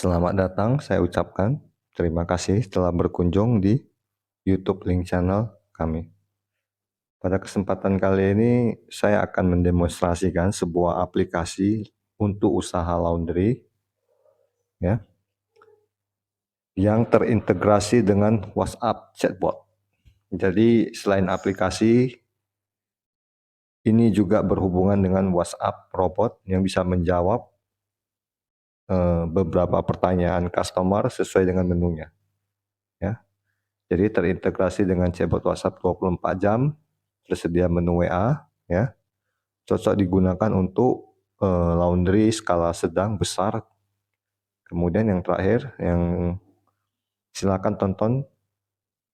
Selamat datang, saya ucapkan terima kasih telah berkunjung di YouTube Link Channel kami. Pada kesempatan kali ini, saya akan mendemonstrasikan sebuah aplikasi untuk usaha laundry ya, yang terintegrasi dengan WhatsApp chatbot. Jadi selain aplikasi, ini juga berhubungan dengan WhatsApp robot yang bisa menjawab beberapa pertanyaan customer sesuai dengan menunya. Ya. Jadi terintegrasi dengan chatbot WhatsApp 24 jam, tersedia menu WA, ya, cocok digunakan untuk laundry skala sedang, besar. Kemudian yang terakhir, silakan tonton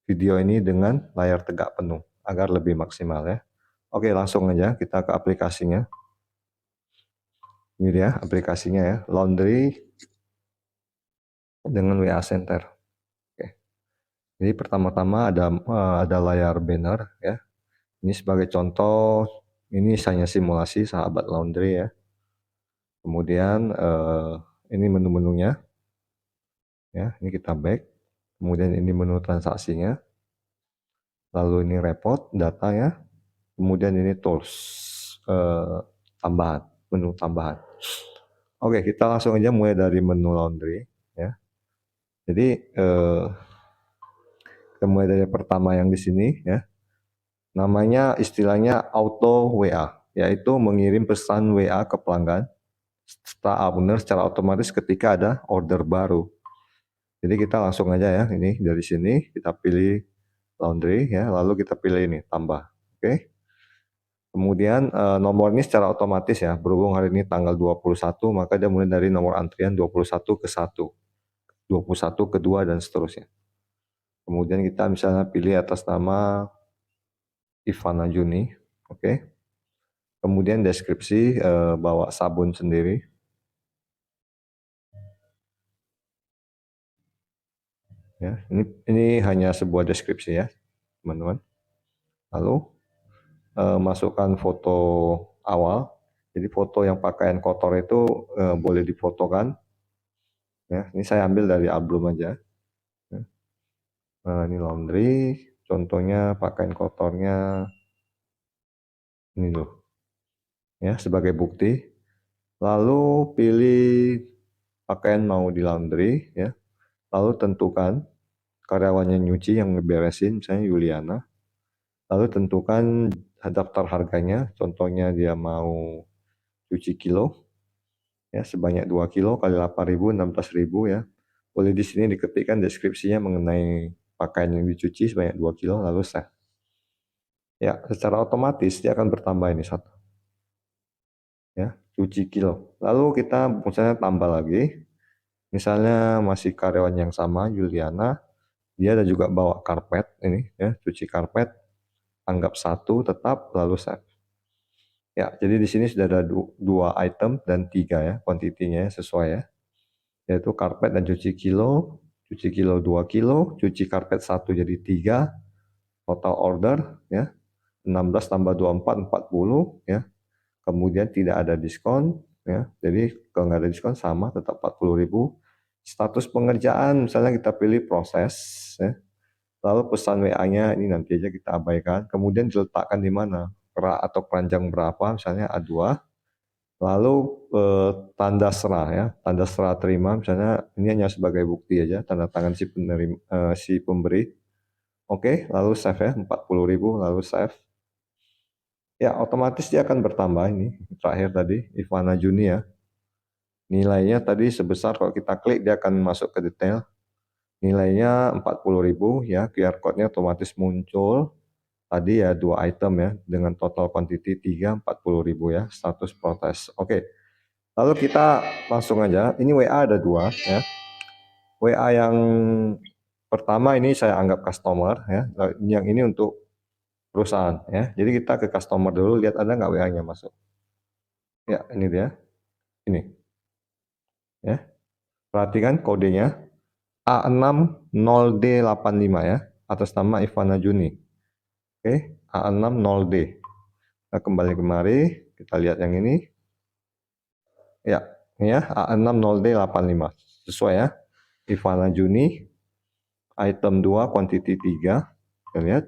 video ini dengan layar tegak penuh agar lebih maksimal ya. Oke, langsung aja kita ke aplikasinya. Ini dia aplikasinya ya, laundry dengan WA Center. Oke. Jadi pertama-tama ada layar banner ya. Ini sebagai contoh, ini hanya simulasi sahabat laundry ya. Kemudian ini menu-menunya ya, ini kita back. Kemudian ini menu transaksinya. Lalu ini report data ya. Kemudian ini tools tambahan, menu tambahan. Oke, kita langsung aja mulai dari menu laundry ya. Jadi kita mulai dari pertama yang di sini ya. Namanya istilahnya auto WA, yaitu mengirim pesan WA ke pelanggan secara otomatis ketika ada order baru. Jadi kita langsung aja ya, ini dari sini kita pilih laundry ya, lalu kita pilih ini tambah. Oke. Kemudian nomor ini secara otomatis ya, berhubung hari ini tanggal 21, maka dia mulai dari nomor antrian 21 ke 1, 21 ke 2 dan seterusnya. Kemudian kita misalnya pilih atas nama Ivana Juni, oke. Kemudian deskripsi bawa sabun sendiri. Ya, ini hanya sebuah deskripsi ya, teman-teman. Lalu masukkan foto awal. Jadi foto yang pakaian kotor itu boleh difotokan. Ya, ini saya ambil dari album aja. Ya. Ini laundry, contohnya pakaian kotornya ini loh. Ya, sebagai bukti. Lalu pilih pakaian mau di laundry ya. Lalu tentukan karyawannya nyuci yang ngeberesin, misalnya Yuliana. Lalu tentukan daftar harganya, contohnya dia mau cuci kilo, ya sebanyak 2 kilo kali 8.000, 16.000 ya. Boleh di sini diketikkan deskripsinya mengenai pakaian yang dicuci sebanyak 2 kilo, lalu save. Ya, secara otomatis dia akan bertambah ini satu. Ya, cuci kilo. Lalu kita misalnya tambah lagi, misalnya masih karyawan yang sama, Juliana, dia ada juga bawa karpet ini ya, cuci karpet, anggap satu tetap, lalu save. Ya, jadi di sini sudah ada dua item dan 3 ya, kuantitinya sesuai ya. Yaitu karpet dan cuci kilo 2 kilo, cuci karpet 1 jadi 3, total order ya, 16 tambah 24, 40 ya. Kemudian tidak ada diskon ya, jadi kalau nggak ada diskon sama tetap 40.000. Status pengerjaan misalnya kita pilih proses ya. Lalu pesan WA-nya ini nanti aja kita abaikan, kemudian diletakkan di mana, rak atau keranjang berapa, misalnya A2. Lalu tanda serah ya, tanda serah terima, misalnya ini hanya sebagai bukti aja, tanda tangan si penerima, si pemberi. Oke, lalu save ya, 40.000, lalu save. Ya, otomatis dia akan bertambah ini. Terakhir tadi, Ivana Juni ya. Nilainya tadi sebesar, kalau kita klik dia akan masuk ke detail. Nilainya 40.000 ya, QR code-nya otomatis muncul. Tadi ya 2 item ya, dengan total quantity 3, 40.000 ya, status protes. Oke, lalu kita langsung aja, ini WA ada 2 ya. WA yang pertama ini saya anggap customer ya, yang ini untuk perusahaan ya. Jadi kita ke customer dulu, lihat ada nggak WA-nya masuk. Ya, ini dia, ini ya. Perhatikan kodenya A60D85 ya, atas nama Ivana Juni. Oke, A60D. Kita kembali kemari, kita lihat yang ini. Ya, ini ya A60D85 sesuai ya. Ivana Juni, item 2 quantity 3. Kita lihat.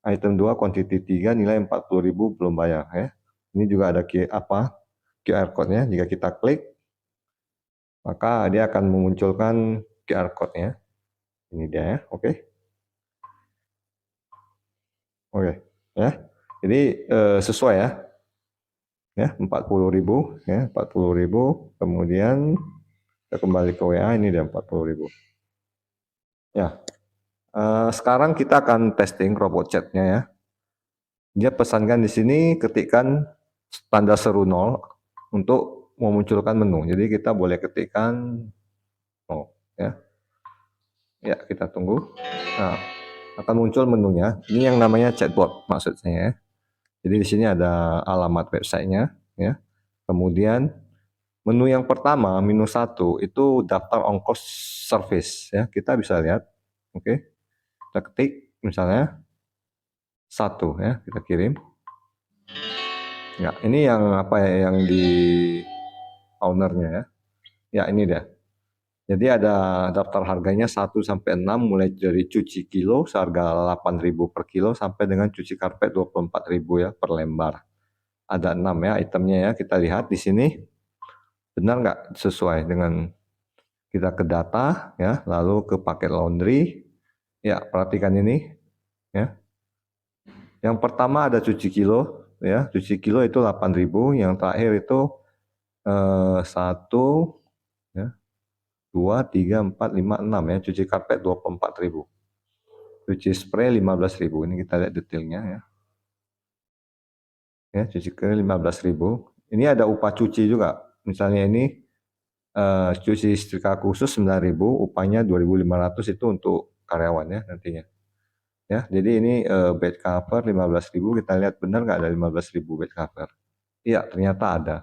Item 2 quantity 3 nilai 40.000 belum bayar ya. Ini juga ada QR code-nya. Jika kita klik, maka dia akan memunculkan QR code-nya. Ini dia ya, oke. Oke, ya. Jadi sesuai ya. Ya, 40.000 ya, 40.000. Kemudian kita kembali ke WA, ini dia 40.000. Ya. Sekarang kita akan testing robot chat-nya ya. Dia pesankan di sini ketikkan tanda seru 0 untuk memunculkan menu. Jadi kita boleh ketikkan 0 ya. Ya, kita tunggu. Nah, akan muncul menunya. Ini yang namanya chatbot maksud saya ya. Jadi di sini ada alamat websitenya ya. Kemudian menu yang pertama -1 itu daftar ongkos service ya. Kita bisa lihat. Oke. Kita ketik misalnya 1 ya, kita kirim. Ya, ini yang apa ya, yang di ownernya ya. Ya, ini dia. Jadi ada daftar harganya 1 sampai 6 mulai dari cuci kilo seharga 8.000 per kilo sampai dengan cuci karpet 24.000 ya per lembar. Ada 6 ya itemnya ya. Kita lihat di sini benar nggak sesuai dengan kita ke data ya, lalu ke paket laundry. Ya, perhatikan ini ya. Yang pertama ada cuci kilo ya, cuci kilo itu 8.000, yang terakhir itu 1 ya, 2, 3, 4, 5, 6 ya, cuci karpet 24.000. Cuci spray 15.000. Ini kita lihat detailnya ya. Ya, cuci kering 15.000. Ini ada upah cuci juga. Misalnya ini cuci setrika khusus 9.000, upahnya 2.500 itu untuk karyawan ya nantinya. Ya, jadi ini bed cover 15.000, kita lihat benar nggak ada 15.000 bed cover. Iya, ternyata ada.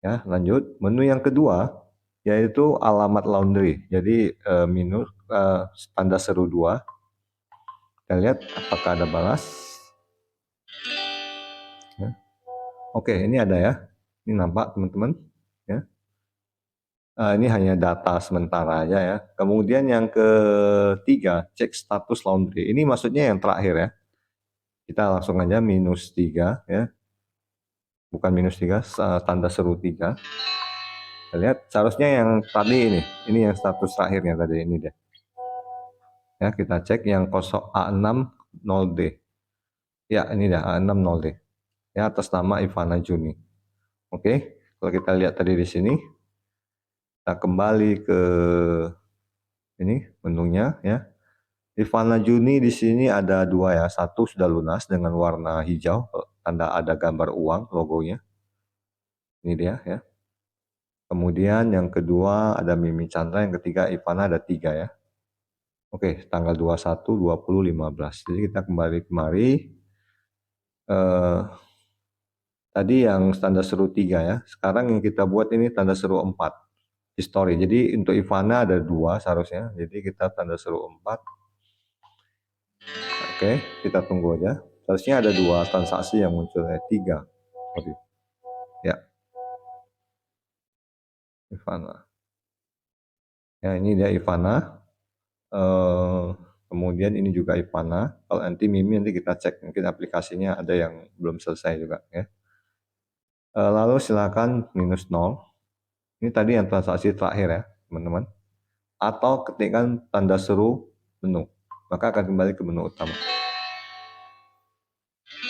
Ya, lanjut. Menu yang kedua yaitu alamat laundry. Jadi minus tanda seru 2. Kita lihat apakah ada balas. Ya. Oke, ini ada ya. Ini nampak teman-teman. Ya. Ini hanya data sementara aja ya. Kemudian yang ketiga, cek status laundry. Ini maksudnya yang terakhir ya. Kita langsung aja -3 ya. Bukan -3, tanda seru 3. Kita lihat seharusnya yang tadi ini yang status terakhirnya tadi ini deh. Ya, kita cek yang A60D. Ya, ini dah A60D. Ya, atas nama Ivana Juni. Oke, kalau kita lihat tadi di sini, kita kembali ke ini menunya ya. Ivana Juni di sini ada 2 ya. Satu sudah lunas dengan warna hijau, tanda ada gambar uang logonya. Ini dia ya. Kemudian yang kedua ada Mimi Chandra, yang ketiga Ivana, ada 3 ya. Oke, tanggal 21, 20, 15. Jadi kita kembali kemari. Tadi yang tanda seru 3 ya. Sekarang yang kita buat ini tanda seru 4. History. Jadi untuk Ivana ada 2 seharusnya. Jadi kita tanda seru 4. Oke, kita tunggu aja. Seharusnya ada 2 transaksi yang muncul, 3. Sorry. Ya. Ivana. Ya, ini dia Ivana. Kemudian ini juga Ivana. Kalau nanti Mimi nanti kita cek, mungkin aplikasinya ada yang belum selesai juga ya. Lalu silakan -0. Ini tadi yang transaksi terakhir ya, teman-teman. Atau ketikkan tanda seru menu, maka akan kembali ke menu utama.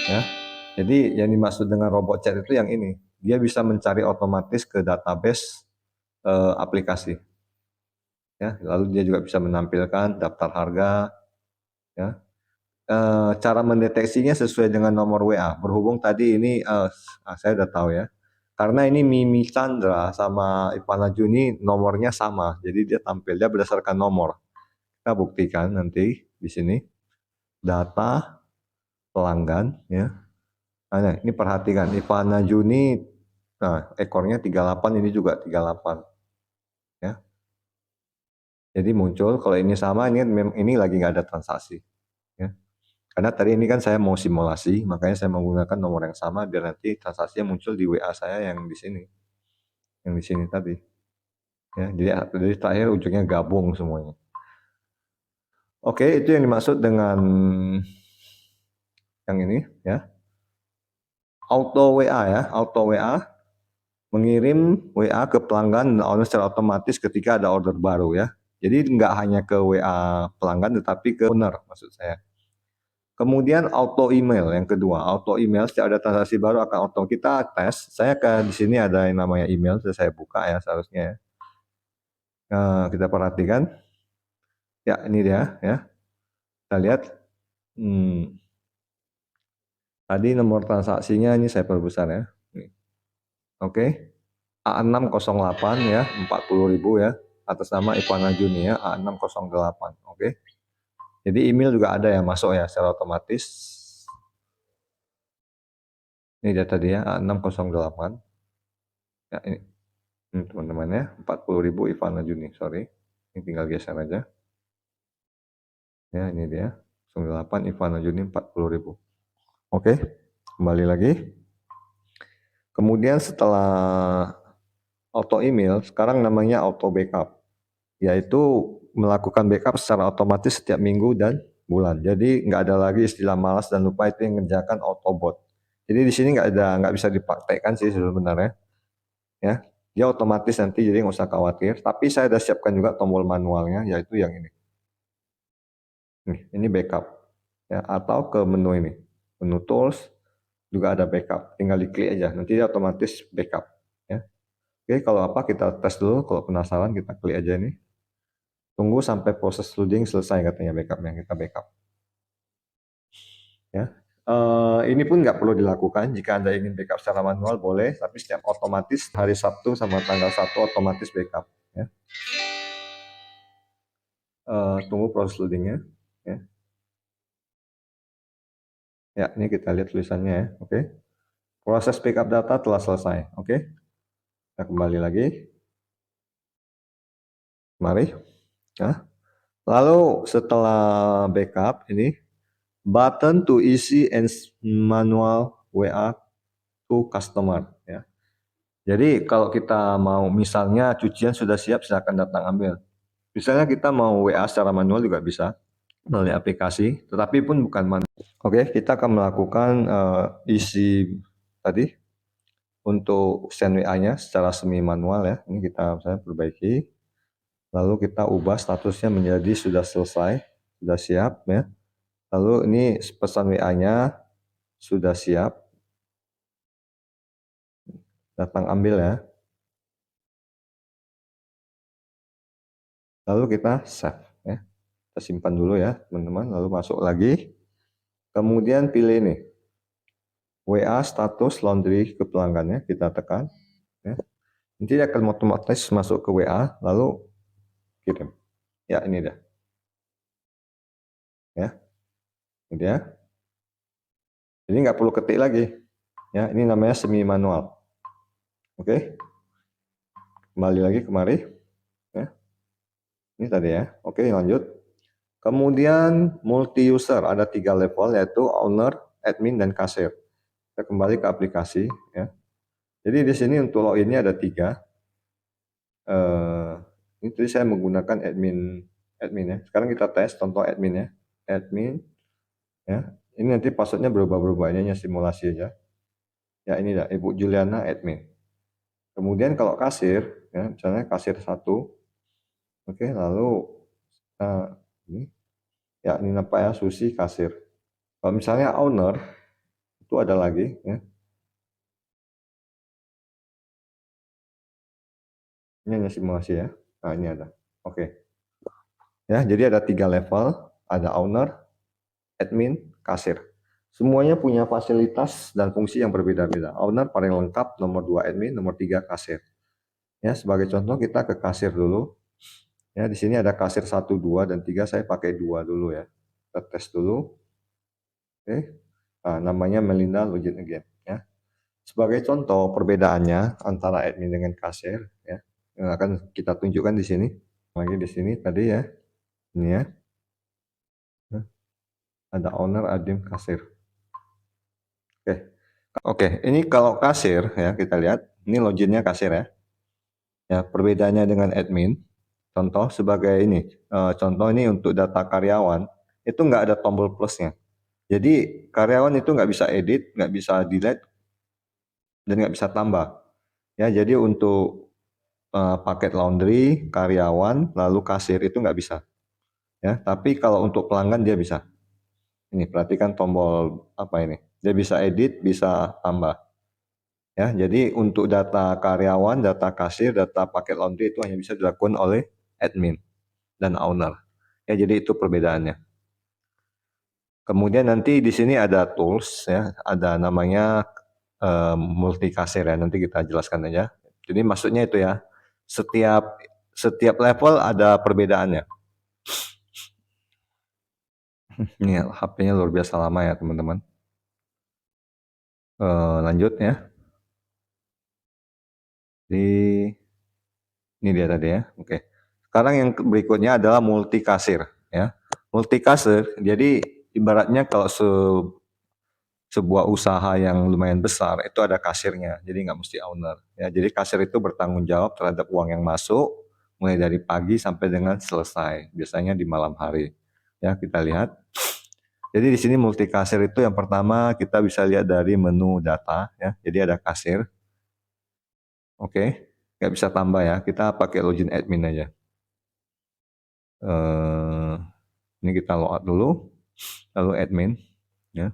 Ya. Jadi yang dimaksud dengan robot chat itu yang ini. Dia bisa mencari otomatis ke database aplikasi. Ya, lalu dia juga bisa menampilkan daftar harga ya. Cara mendeteksinya sesuai dengan nomor WA. Berhubung tadi ini saya udah tahu ya. Karena ini Mimi Chandra sama Ivana Juni nomornya sama. Jadi dia tampilnya berdasarkan nomor. Kita buktikan nanti di sini. Data pelanggan ya. Nah, ini perhatikan Ivana Juni, nah ekornya 38, ini juga 38 ya. Jadi muncul kalau ini sama, ini lagi nggak ada transaksi ya. Karena tadi ini kan saya mau simulasi, makanya saya menggunakan nomor yang sama biar nanti transaksinya muncul di WA saya yang di sini. Yang di sini tadi. Ya, jadi terakhir ujungnya gabung semuanya. Oke, itu yang dimaksud dengan yang ini ya. Auto WA ya, auto WA mengirim WA ke pelanggan dan owner secara otomatis ketika ada order baru ya. Jadi nggak hanya ke WA pelanggan tetapi ke owner maksud saya. Kemudian auto email yang kedua, auto email setiap ada transaksi baru akan auto kita tes. Saya ke di sini ada yang namanya email, sudah saya buka ya seharusnya ya. Kita perhatikan, ya ini dia ya. Kita lihat, hmm, tadi nomor transaksinya ini saya perbesar ya. Oke, A608 ya, 40.000 ya, atas nama Ivana Juni ya, A608. Oke, jadi email juga ada ya masuk ya secara otomatis. Ini dia tadi ya, A608. Ya, ini teman-teman ya, 40.000 Ivana Juni, sorry. Ini tinggal geser aja. Ya, ini dia, 08 Ivana Juni 40.000. Oke, kembali lagi. Kemudian setelah auto email, sekarang namanya auto backup, yaitu melakukan backup secara otomatis setiap minggu dan bulan. Jadi nggak ada lagi istilah malas dan lupa, itu yang mengerjakan Autobot. Jadi di sini nggak bisa dipraktekkan sih sebenarnya, ya. Dia otomatis nanti, jadi nggak usah khawatir. Tapi saya sudah siapkan juga tombol manualnya, yaitu yang ini. Ini backup, ya. Atau ke menu ini, menu tools juga ada backup. Tinggal diklik aja, nanti dia otomatis backup, ya. Oke, kalau apa kita tes dulu. Kalau penasaran kita klik aja ini. Tunggu sampai proses loading selesai katanya backupnya, kita backup. Ya, ini pun nggak perlu dilakukan. Jika Anda ingin backup secara manual boleh, tapi setiap otomatis hari Sabtu sama tanggal 1 otomatis backup. Ya. Tunggu proses loadingnya. Ya. Ya, ini kita lihat tulisannya ya. Oke. Proses backup data telah selesai. Oke. Kita kembali lagi. Mari. Nah, lalu setelah backup ini, button to isi and manual WA to customer. Ya. Jadi kalau kita mau, misalnya cucian sudah siap, silakan datang ambil. Misalnya kita mau WA secara manual juga bisa melalui aplikasi, tetapi pun bukan manual. Oke, kita akan melakukan isi tadi untuk send WA-nya secara semi manual ya. Ini kita saya perbaiki, lalu kita ubah statusnya menjadi sudah selesai, sudah siap ya. Lalu ini pesan WA-nya sudah siap, datang ambil ya. Lalu kita save ya. Kita simpan dulu ya teman-teman, lalu masuk lagi. Kemudian pilih ini, WA status laundry ke pelanggannya, kita tekan. Ya. Nanti dia akan otomatis masuk ke WA, lalu kirim. Ya, ini dah. Ya, ini dia. Jadi nggak perlu ketik lagi. Ya, ini namanya semi manual. Oke. Kembali lagi kemari. Ya. Ini tadi ya. Oke, lanjut. Kemudian multi user, ada 3 level, yaitu owner, admin, dan kasir. Kita kembali ke aplikasi ya. Jadi di sini untuk loginnya ada 3. Ini saya menggunakan admin ya. Sekarang kita tes contoh admin ya. Admin ya. Ini nanti passwordnya berubah-berubah, ini hanya simulasi aja. Ya, ini dah Ibu Juliana admin. Kemudian kalau kasir ya, misalnya kasir 1. Oke, lalu ini ya, ini nampak ya, Susi kasir. Kalau misalnya owner itu ada lagi ya. Ini hanya simulasi ya. Nah, ini ada. Oke. Ya, jadi ada 3 level, ada owner, admin, kasir. Semuanya punya fasilitas dan fungsi yang berbeda-beda. Owner paling lengkap, nomor 2 admin, nomor 3 kasir. Ya, sebagai contoh kita ke kasir dulu. Ya, di sini ada kasir 1, 2, dan 3, saya pakai 2 dulu ya. Kita tes dulu. Oke. Nah, namanya Melinda login again ya. Sebagai contoh perbedaannya antara admin dengan kasir ya, yang akan kita tunjukkan di sini. Lagi di sini tadi ya. Ini ya. Nah, ada owner, admin, kasir. Oke. Oke, ini kalau kasir ya, kita lihat ini loginnya kasir ya. Ya, perbedaannya dengan admin, contoh sebagai ini, contoh ini untuk data karyawan, itu nggak ada tombol plusnya. Jadi karyawan itu nggak bisa edit, nggak bisa delete, dan nggak bisa tambah. Ya, jadi untuk paket laundry, karyawan, lalu kasir itu nggak bisa. Ya, tapi kalau untuk pelanggan dia bisa. Ini perhatikan tombol apa ini? Dia bisa edit, bisa tambah. Ya, jadi untuk data karyawan, data kasir, data paket laundry itu hanya bisa dilakukan oleh admin dan owner. Ya, jadi itu perbedaannya. Kemudian nanti di sini ada tools ya, ada namanya multi kasir ya. Nanti kita jelaskan aja. Jadi maksudnya itu ya, setiap setiap level ada perbedaannya. Ini HP-nya luar biasa lama ya teman-teman. Lanjut ya. Di ini dia tadi ya. Oke. Sekarang yang berikutnya adalah multi kasir ya. Multi kasir. Jadi ibaratnya kalau sebuah usaha yang lumayan besar itu ada kasirnya. Jadi nggak mesti owner. Ya, jadi kasir itu bertanggung jawab terhadap uang yang masuk mulai dari pagi sampai dengan selesai. Biasanya di malam hari. Ya, kita lihat. Jadi di sini multi kasir itu yang pertama kita bisa lihat dari menu data ya. Jadi ada kasir. Oke, nggak bisa tambah ya. Kita pakai login admin aja. Eh, ini kita logout dulu, lalu admin. Ya.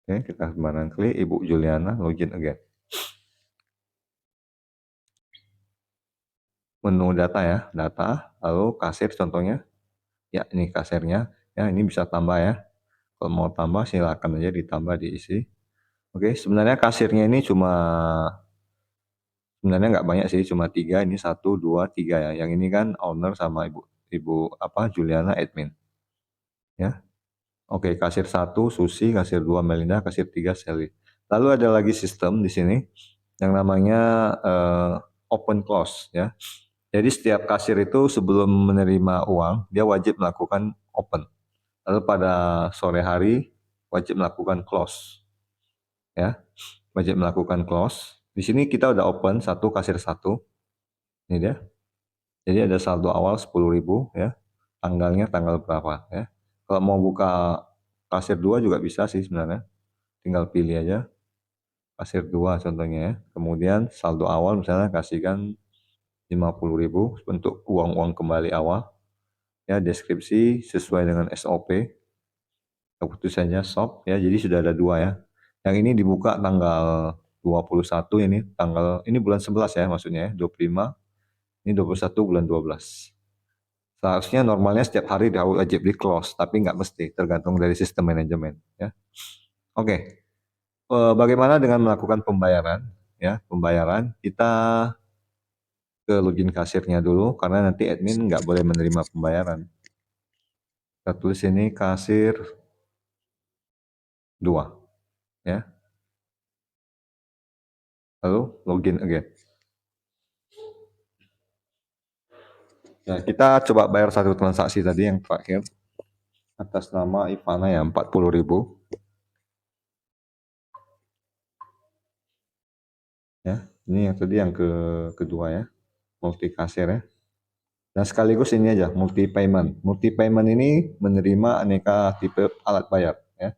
Oke, kita kanan klik Ibu Juliana login again. Menu data ya, data, lalu kasir contohnya. Ya, ini kasirnya. Ya, ini bisa tambah ya. Kalau mau tambah silakan aja ditambah diisi. Oke, sebenarnya kasirnya ini sebenarnya nggak banyak sih, cuma 3. Ini 1, 2, 3 ya. Yang ini kan owner sama ibu ibu apa Juliana admin. Ya. Oke, kasir 1 Susi, kasir 2 Melinda, kasir 3 Sally. Lalu ada lagi sistem di sini yang namanya open close ya. Jadi setiap kasir itu sebelum menerima uang, dia wajib melakukan open. Lalu pada sore hari wajib melakukan close ya. Wajib melakukan close. Di sini kita udah open satu kasir 1. Ini dia. Jadi ada saldo awal 10.000 ya. Tanggalnya tanggal berapa ya. Kalau mau buka kasir 2 juga bisa sih sebenarnya. Tinggal pilih aja kasir 2 contohnya ya. Kemudian saldo awal misalnya kasihkan 50.000 untuk uang-uang kembali awal. Ya, deskripsi sesuai dengan SOP. Keputusannya shop ya. Jadi sudah ada 2 ya. Yang ini dibuka tanggal 21 ini bulan 11 ya maksudnya ya. 25 ini 21 bulan 12. Seharusnya normalnya setiap hari wajib di close, tapi nggak mesti, tergantung dari sistem manajemen. Ya. Oke, bagaimana dengan melakukan pembayaran? Ya, pembayaran kita ke login kasirnya dulu, karena nanti admin nggak boleh menerima pembayaran. Kita tulis ini kasir 2, ya. Lalu login again. Nah, kita coba bayar satu transaksi tadi yang terakhir atas nama Ivana ya 40.000. Ya, ini yang tadi yang kedua ya, multi kasir ya. Dan sekaligus ini aja multi payment. Multi payment ini menerima aneka tipe alat bayar ya.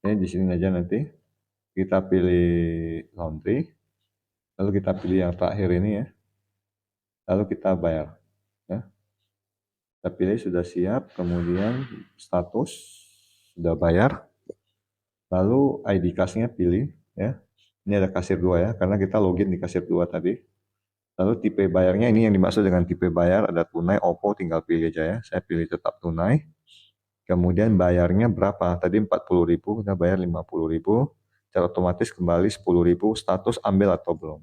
Ini di sini aja nanti kita pilih laundry, lalu kita pilih yang terakhir ini ya. Lalu kita bayar ya. Kita pilih sudah siap, kemudian status sudah bayar. Lalu ID kasnya pilih ya. Ini ada kasir 2 ya, karena kita login di kasir 2 tadi. Lalu tipe bayarnya ini yang dimaksud dengan tipe bayar, ada tunai, OVO, tinggal pilih aja ya. Saya pilih tetap tunai. Kemudian bayarnya berapa? Tadi 40.000, kita bayar 50.000. Secara otomatis kembali 10.000. Status ambil atau belum?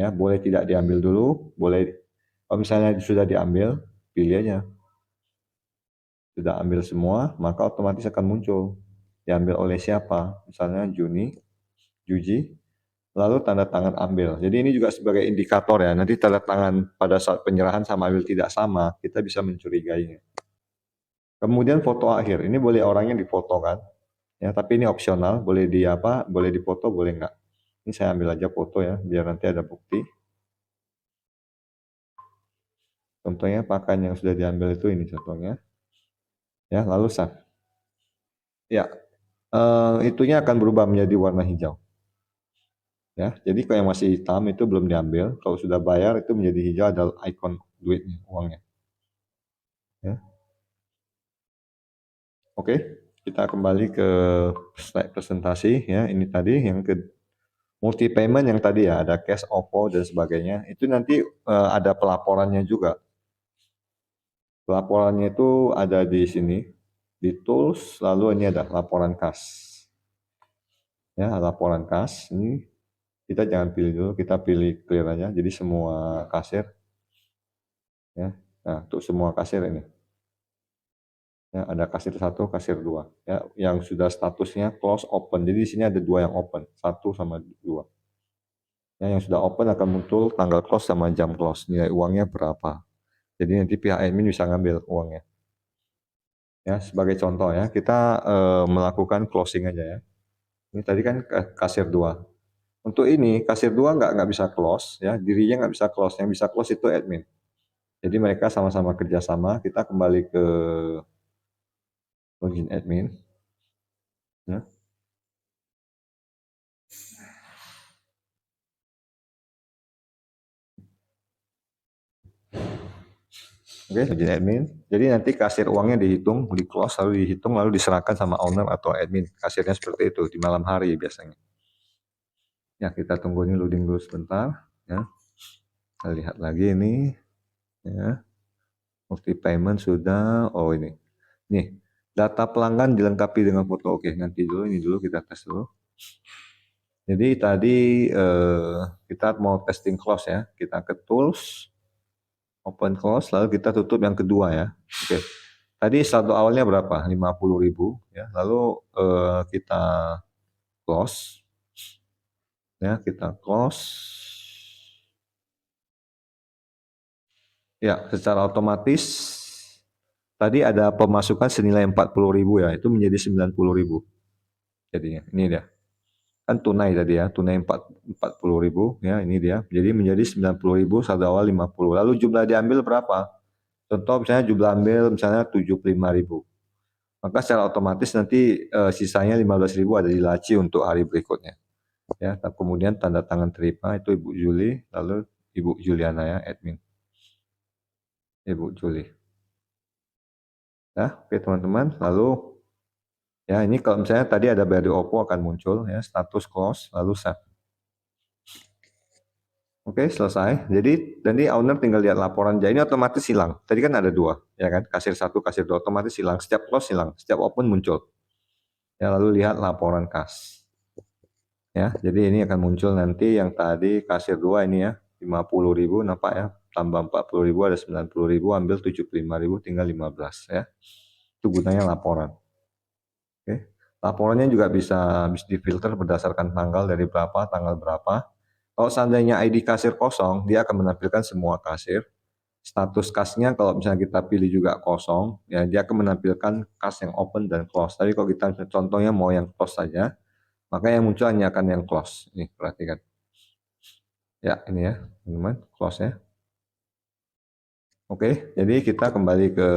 Ya, boleh tidak diambil dulu, boleh. Kalau misalnya sudah diambil, pilih aja. Sudah ambil semua, maka otomatis akan muncul. Diambil oleh siapa? Misalnya Juni, Juji, lalu tanda tangan ambil. Jadi ini juga sebagai indikator ya. Nanti tanda tangan pada saat penyerahan sama ambil tidak sama, kita bisa mencurigainya. Kemudian foto akhir. Ini boleh orangnya difoto kan? Ya, tapi ini opsional, boleh di apa? Boleh dipoto, boleh enggak. Ini saya ambil aja foto ya, biar nanti ada bukti. Contohnya pakaian yang sudah diambil itu ini contohnya. Ya, lalu save. Ya, itunya akan berubah menjadi warna hijau. Ya, jadi kalau yang masih hitam itu belum diambil. Kalau sudah bayar itu menjadi hijau, ada ikon duitnya, uangnya. Ya. Oke, kita kembali ke slide presentasi ya. Ini tadi yang ke multi payment yang tadi ya, ada cash, OVO dan sebagainya. Itu nanti ada pelaporannya juga. Pelaporannya itu ada di sini, di tools, lalu ini ada laporan kas. Ya, laporan kas ini kita jangan pilih dulu, kita pilih clear aja. Jadi semua kasir ya. Nah, untuk semua kasir ini. Ya, ada kasir 1, kasir 2 ya, yang sudah statusnya close open. Jadi di sini ada 2 yang open, 1 sama 2. Ya, yang sudah open akan muncul tanggal close sama jam close, nilai uangnya berapa. Jadi nanti pihak admin bisa ngambil uangnya. Ya, sebagai contoh ya, kita melakukan closing aja ya. Ini tadi kan kasir 2. Untuk ini kasir 2 nggak bisa close ya, dirinya nggak bisa close, yang bisa close itu admin. Jadi mereka sama-sama kerjasama. Kita kembali ke login admin ya. Oke, login admin. Jadi nanti kasir uangnya dihitung, di close, lalu dihitung, lalu diserahkan sama owner atau admin. Kasirnya seperti itu di malam hari biasanya. Ya, kita tunggu ini loading dulu sebentar ya. Kita lihat lagi ini ya. Multi payment sudah. Oh ini. Nih, data pelanggan dilengkapi dengan foto. Oke, nanti dulu ini dulu kita tes dulu. Jadi tadi kita mau testing close ya. Kita ke tools, open close, lalu kita tutup yang kedua ya. Oke. Tadi saldo awalnya berapa? 50.000 ya. Lalu kita close ya, kita close. Ya, secara otomatis tadi ada pemasukan senilai 40.000 ya, itu menjadi 90.000 jadinya. Ini dia. Kan tunai tadi ya, tunai 40.000 ya, ini dia. Jadi menjadi 90.000, saldo awal 50. Lalu jumlah diambil berapa? Contoh misalnya jumlah ambil misalnya 75.000. Maka secara otomatis nanti sisanya 15.000 ada di laci untuk hari berikutnya. Ya, kemudian tanda tangan terima itu Ibu Juli, lalu Ibu Juliana ya, admin. Ibu Juli. Ya, oke teman-teman. Lalu ya ini kalau misalnya tadi ada bayar di OVO akan muncul ya, status close, lalu save. Oke, selesai. Jadi owner tinggal lihat laporan aja. Ini otomatis hilang. Tadi kan ada 2, ya kan? Kasir 1, kasir 2 otomatis hilang. Setiap close hilang, setiap open muncul. Ya, lalu lihat laporan kas. Ya, jadi ini akan muncul nanti yang tadi kasir 2 ini ya, 50.000 nampak ya. Tambah 40.000 ada 90.000, ambil 75.000 tinggal 15 ya. Itu gunanya laporan. Oke. Laporannya juga bisa difilter berdasarkan tanggal dari berapa, tanggal berapa. Kalau seandainya ID kasir kosong, dia akan menampilkan semua kasir. Status kasnya kalau misalnya kita pilih juga kosong, ya dia akan menampilkan kas yang open dan close. Tapi kalau kita contohnya mau yang close saja, maka yang muncul hanya akan yang close. Nih, perhatikan. Ya, ini ya, teman-teman, close ya. Oke, jadi kita kembali ke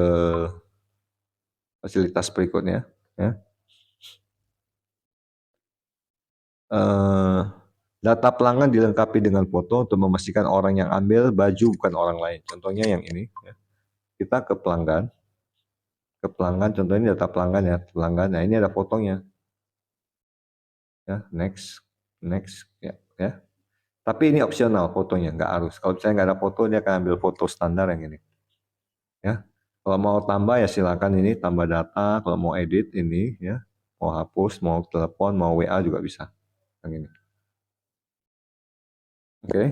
fasilitas berikutnya. Ya. Data pelanggan dilengkapi dengan foto untuk memastikan orang yang ambil baju bukan orang lain. Contohnya yang ini. Ya. Kita ke pelanggan, contohnya data pelanggan ya, pelanggan. Nah ini ada fotonya. Ya, next, ya, ya. Tapi ini opsional fotonya, nggak harus. Kalau misalnya nggak ada foto, dia akan ambil foto standar yang ini. Ya, kalau mau tambah ya silakan ini tambah data. Kalau mau edit ini, ya, mau hapus, mau telepon, mau WA juga bisa. Yang ini. Oke.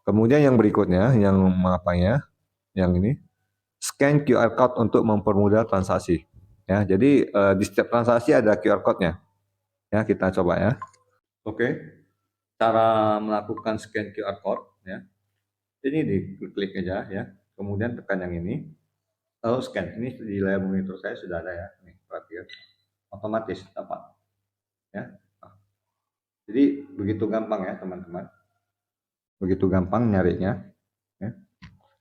Kemudian yang berikutnya, yang apanya? Yang ini, scan QR code untuk mempermudah transaksi. Ya, jadi di setiap transaksi ada QR code-nya. Ya, kita coba ya. Oke. Cara melakukan scan QR code ya. Ini diklik aja ya. Kemudian tekan yang ini. Lalu scan. Ini di layar monitor saya sudah ada ya. Nih, perhatikan. Otomatis dapat. Ya. Jadi begitu gampang ya teman-teman, begitu gampang nyarinya ya.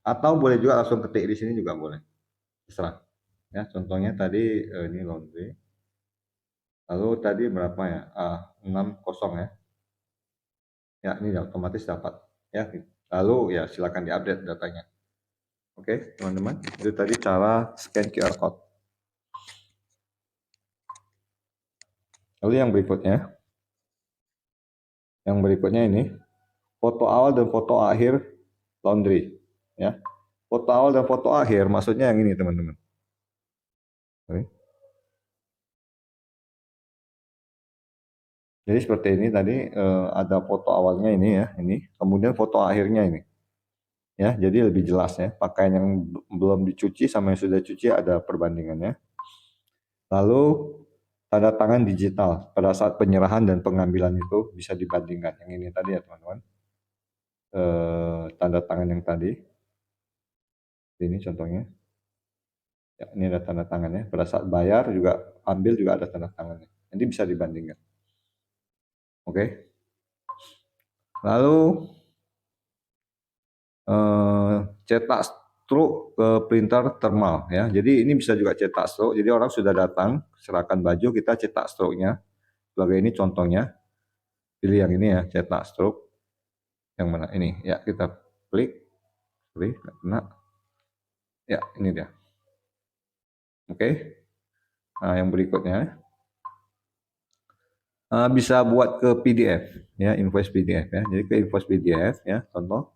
Atau boleh juga langsung ketik di sini juga boleh, terserah ya. Contohnya tadi ini laundry, lalu tadi berapa ya, 60 ya, ya ini otomatis dapat ya. Lalu ya silakan diupdate datanya. Oke teman-teman, itu tadi cara scan QR code. Lalu yang berikutnya ini foto awal dan foto akhir laundry ya. Foto awal dan foto akhir maksudnya yang ini teman-teman. Jadi seperti ini tadi, ada foto awalnya ini ya, ini, kemudian foto akhirnya ini. Ya, jadi lebih jelas ya, pakaian yang belum dicuci sama yang sudah dicuci ada perbandingannya. Lalu tanda tangan digital pada saat penyerahan dan pengambilan itu bisa dibandingkan. Yang ini tadi ya teman-teman, tanda tangan yang tadi, ini contohnya. Ya, ini ada tanda tangannya. Pada saat bayar juga ambil juga ada tanda tangannya. Jadi bisa dibandingkan. Oke. Lalu cetak struk ke printer thermal ya. Jadi ini bisa juga cetak struk. Jadi orang sudah datang, serahkan baju, kita cetak struknya. Sebagai ini contohnya. Pilih yang ini ya, cetak struk. Yang mana ini? Ya, kita klik. Klik, kena. Ya, ini dia. Oke. Nah, yang berikutnya bisa buat ke PDF ya, invoice PDF ya. Jadi ke invoice PDF ya, contoh.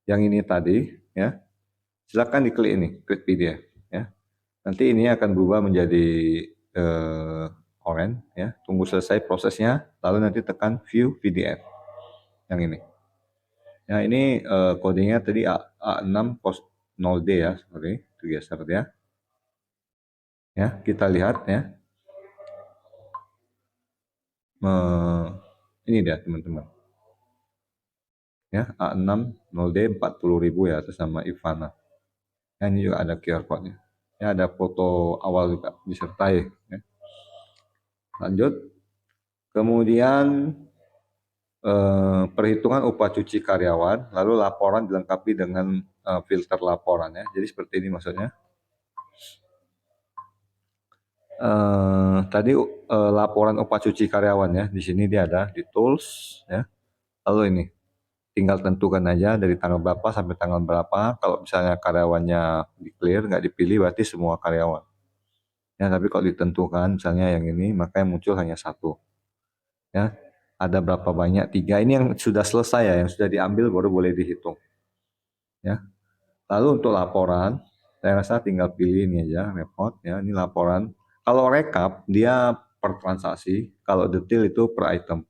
Yang ini tadi ya. Silakan diklik ini, klik PDF ya. Nanti ini akan berubah menjadi orange ya. Tunggu selesai prosesnya, lalu nanti tekan view PDF yang ini. Ya ini kodenya tadi A60D ya, sorry, itu geser ya. Ya kita lihat ya. Ini dia teman-teman. Ya A60D 40.000 ya, atas nama Ivana. Ya, ini juga ada QR code-nya. Ya ada foto awal juga disertai. Ya. Lanjut. Kemudian perhitungan upah cuci karyawan, lalu laporan dilengkapi dengan filter laporan ya. Jadi seperti ini maksudnya. Tadi laporan upah cuci karyawan ya. Di sini dia ada di tools ya. Lalu ini tinggal tentukan aja dari tanggal berapa sampai tanggal berapa. Kalau misalnya karyawannya di clear nggak dipilih berarti semua karyawan. Ya, tapi kalau ditentukan misalnya yang ini maka yang muncul hanya satu. Ya, ada berapa banyak? 3. Ini yang sudah selesai ya, yang sudah diambil baru boleh dihitung. Ya. Lalu untuk laporan, saya rasa tinggal pilih ini aja, report ya, ini laporan. Kalau rekap dia per transaksi, kalau detail itu per item.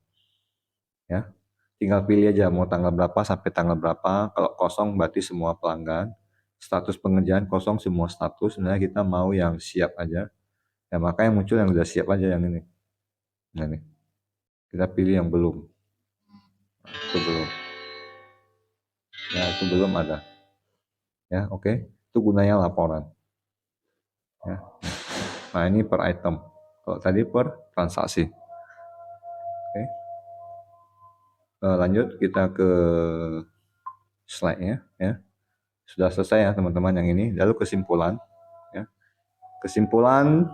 Ya. Tinggal pilih aja mau tanggal berapa sampai tanggal berapa. Kalau kosong berarti semua pelanggan. Status pengerjaan kosong semua status. Sebenarnya kita mau yang siap aja. Ya maka yang muncul yang udah siap aja yang ini. Nah, ini. Kita pilih yang belum. Nah, itu belum. Ya itu belum ada. Ya oke. Itu gunanya laporan. Ya. Nah ini per item. Kalau tadi per transaksi. Oke. Lanjut kita ke slide-nya ya. Sudah selesai ya teman-teman yang ini. Lalu kesimpulan ya. Kesimpulan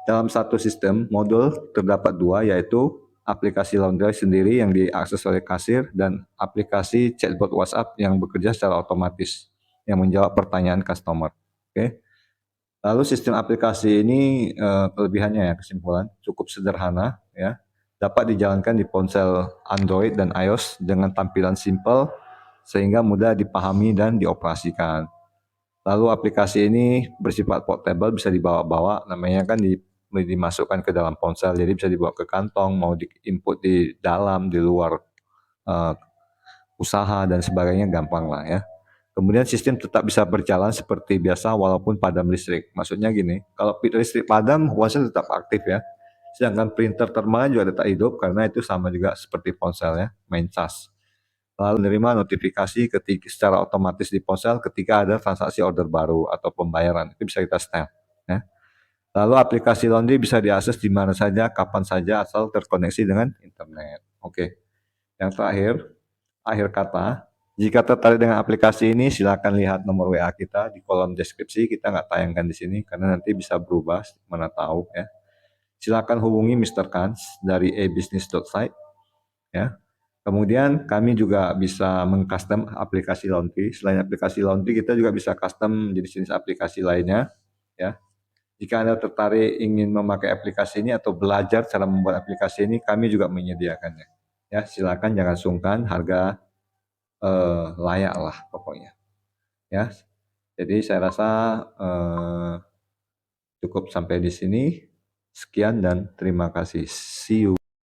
dalam satu sistem modul terdapat dua, yaitu aplikasi laundry sendiri yang diakses oleh kasir dan aplikasi chatbot WhatsApp yang bekerja secara otomatis yang menjawab pertanyaan customer. Oke. Lalu sistem aplikasi ini kelebihannya ya, kesimpulan cukup sederhana ya, dapat dijalankan di ponsel Android dan iOS dengan tampilan simple sehingga mudah dipahami dan dioperasikan. Lalu aplikasi ini bersifat portable, bisa dibawa-bawa, namanya kan dimasukkan ke dalam ponsel, jadi bisa dibawa ke kantong, mau diinput di dalam, di luar usaha dan sebagainya gampang lah ya. Kemudian sistem tetap bisa berjalan seperti biasa walaupun padam listrik. Maksudnya gini, kalau listrik padam, ponsel tetap aktif ya. Sedangkan printer thermal juga tetap hidup karena itu sama juga seperti ponsel ya, main cas. Lalu menerima notifikasi ketika secara otomatis di ponsel ketika ada transaksi order baru atau pembayaran. Itu bisa kita setel ya. Lalu aplikasi laundry bisa diakses di mana saja, kapan saja asal terkoneksi dengan internet. Oke. Yang terakhir, akhir kata, jika tertarik dengan aplikasi ini silakan lihat nomor WA kita di kolom deskripsi. Kita nggak tayangkan di sini karena nanti bisa berubah, mana tahu ya. Silakan hubungi Mr. Kans dari ebusiness.site ya. Kemudian kami juga bisa mengcustom aplikasi laundry. Selain aplikasi laundry, kita juga bisa custom jenis-jenis aplikasi lainnya ya. Jika Anda tertarik ingin memakai aplikasi ini atau belajar cara membuat aplikasi ini, kami juga menyediakannya. Ya, silakan jangan sungkan, harga layak lah pokoknya. Ya, jadi saya rasa cukup sampai di sini. Sekian dan terima kasih. See you.